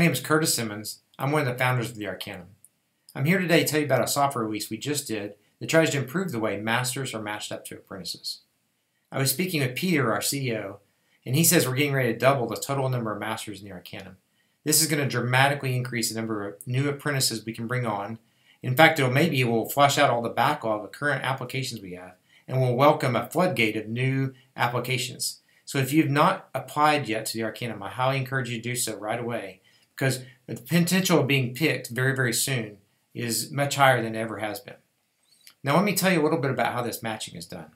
name is Curtis Simmons. I'm one of the founders of the Arcanum. I'm here today to tell you about a software release we just did that tries to improve the way masters are matched up to apprentices. I was speaking with Peter, our CEO, and he says we're getting ready to double the total number of masters in the Arcanum. This is going to dramatically increase the number of new apprentices we can bring on. In fact, maybe we'll flush out all the backlog of current applications we have, and we'll welcome a floodgate of new applications. So if you've not applied yet to the Arcanum, I highly encourage you to do so right away, because the potential of being picked very, very soon is much higher than it ever has been. Now let me tell you a little bit about how this matching is done.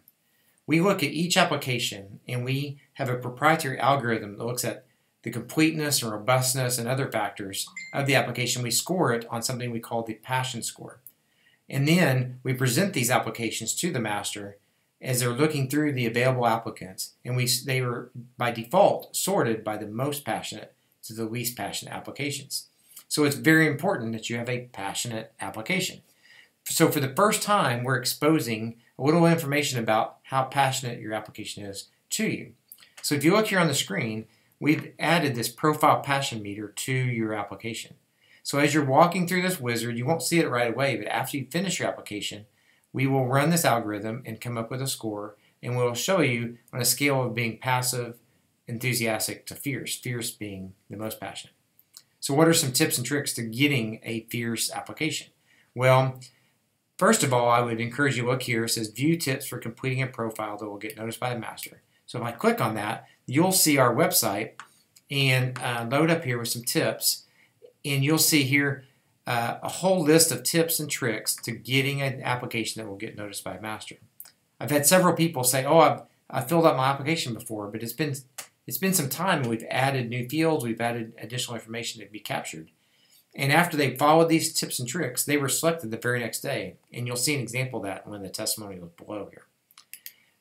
We look at each application and we have a proprietary algorithm that looks at the completeness and robustness and other factors of the application. We score it on something we call the passion score. And then we present these applications to the master as they're looking through the available applicants, and they are by default sorted by the most passionate to the least passionate applications. So it's very important that you have a passionate application. So for the first time, we're exposing a little information about how passionate your application is to you. So if you look here on the screen, we've added this profile passion meter to your application. So as you're walking through this wizard, you won't see it right away, but after you finish your application, we will run this algorithm and come up with a score, and we'll show you on a scale of being passive, enthusiastic to fierce, fierce being the most passionate. So what are some tips and tricks to getting a fierce application? Well, first of all, I would encourage you to look here. It says View Tips for Completing a Profile that will get noticed by the master. So if I click on that, you'll see our website and load up here with some tips. And you'll see here a whole list of tips and tricks to getting an application that will get noticed by a master. I've had several people say, oh, I've filled out my application before, but it's been some time and we've added new fields, we've added additional information to be captured. And after they followed these tips and tricks, they were selected the very next day. And you'll see an example of that in one of the testimonials below here.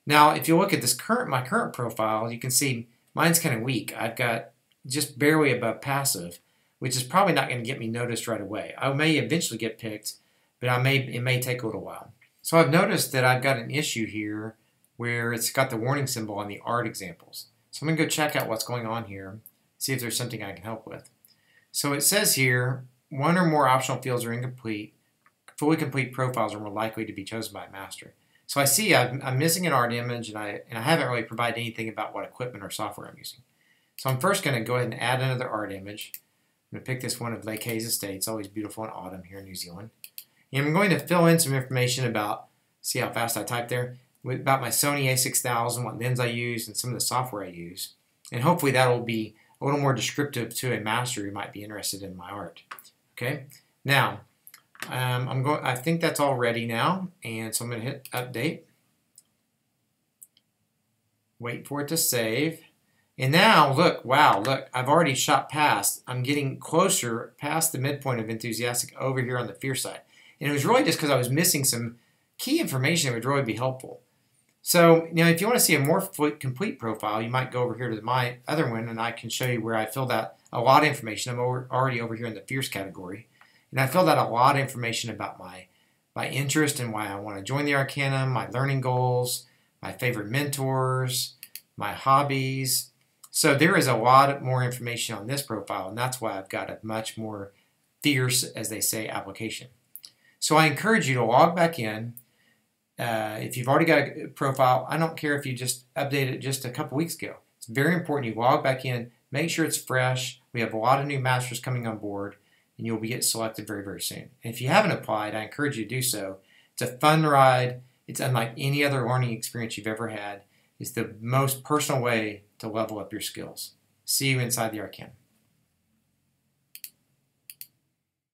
Now, if you look at this my current profile, you can see mine's kind of weak. I've got just barely above passive, which is probably not going to get me noticed right away. I may eventually get picked, but it may take a little while. So I've noticed that I've got an issue here where it's got the warning symbol on the art examples. So I'm going to go check out what's going on here, see if there's something I can help with. So it says here, one or more optional fields are incomplete. Fully complete profiles are more likely to be chosen by a master. So I see I'm missing an art image, and I haven't really provided anything about what equipment or software I'm using. So I'm first going to go ahead and add another art image. I'm going to pick this one of Lake Hayes Estate. It's always beautiful in autumn here in New Zealand. And I'm going to fill in some information about, see how fast I type there, about my Sony a6000, what lens I use, and some of the software I use. And hopefully that will be a little more descriptive to a master who might be interested in my art. Okay, now I think that's all ready now, and so I'm going to hit update. Wait for it to save. And now, look, wow, look, I've already shot past. I'm getting closer past the midpoint of enthusiastic over here on the fierce side. And it was really just because I was missing some key information that would really be helpful. So, now if you want to see a more complete profile, you might go over here to my other one, and I can show you where I filled out a lot of information. I'm already over here in the fierce category. And I filled out a lot of information about my interest and why I want to join the Arcanum, my learning goals, my favorite mentors, my hobbies. So there is a lot more information on this profile, and that's why I've got a much more fierce, as they say, application. So I encourage you to log back in. If you've already got a profile, I don't care if you just updated it just a couple weeks ago. It's very important you log back in, make sure it's fresh. We have a lot of new masters coming on board, and you'll get selected very, very soon. And if you haven't applied, I encourage you to do so. It's a fun ride. It's unlike any other learning experience you've ever had. It's the most personal way to level up your skills. See you inside the Arcanum.